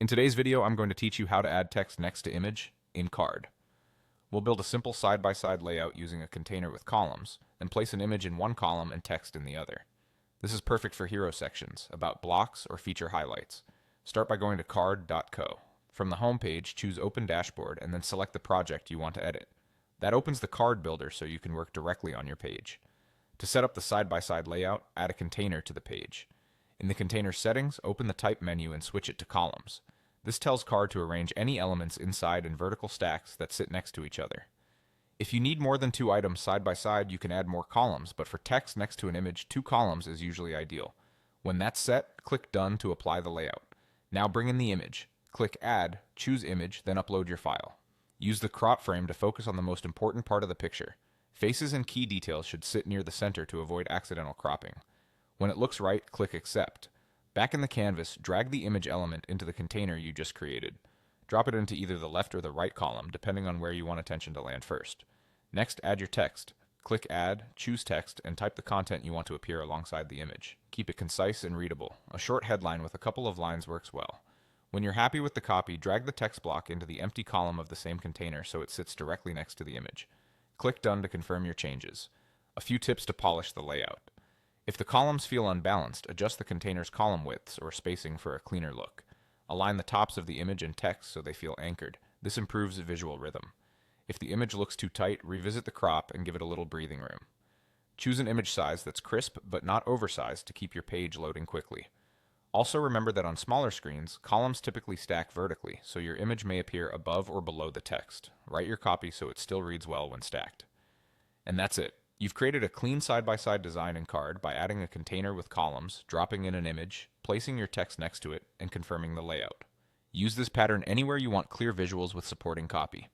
In today's video, I'm going to teach you how to add text next to image in Card. We'll build a simple side-by-side layout using a container with columns, then place an image in one column and text in the other. This is perfect for hero sections, about blocks, or feature highlights. Start by going to card.co. From the home page, choose Open Dashboard and then select the project you want to edit. That opens the card builder so you can work directly on your page. To set up the side-by-side layout, add a container to the page. In the container settings, open the type menu and switch it to columns. This tells Card to arrange any elements inside in vertical stacks that sit next to each other. If you need more than two items side by side, you can add more columns, but for text next to an image, 2 columns is usually ideal. When that's set, click Done to apply the layout. Now bring in the image. Click Add, choose Image, then upload your file. Use the crop frame to focus on the most important part of the picture. Faces and key details should sit near the center to avoid accidental cropping. When it looks right, click Accept. Back in the canvas, drag the image element into the container you just created. Drop it into either the left or the right column, depending on where you want attention to land first. Next, add your text. Click Add, choose Text, and type the content you want to appear alongside the image. Keep it concise and readable. A short headline with a couple of lines works well. When you're happy with the copy, drag the text block into the empty column of the same container so it sits directly next to the image. Click Done to confirm your changes. A few tips to polish the layout. If the columns feel unbalanced, adjust the container's column widths or spacing for a cleaner look. Align the tops of the image and text so they feel anchored. This improves visual rhythm. If the image looks too tight, revisit the crop and give it a little breathing room. Choose an image size that's crisp but not oversized to keep your page loading quickly. Also remember that on smaller screens, columns typically stack vertically, so your image may appear above or below the text. Write your copy so it still reads well when stacked. And that's it. You've created a clean side-by-side design in Card by adding a container with columns, dropping in an image, placing your text next to it, and confirming the layout. Use this pattern anywhere you want clear visuals with supporting copy.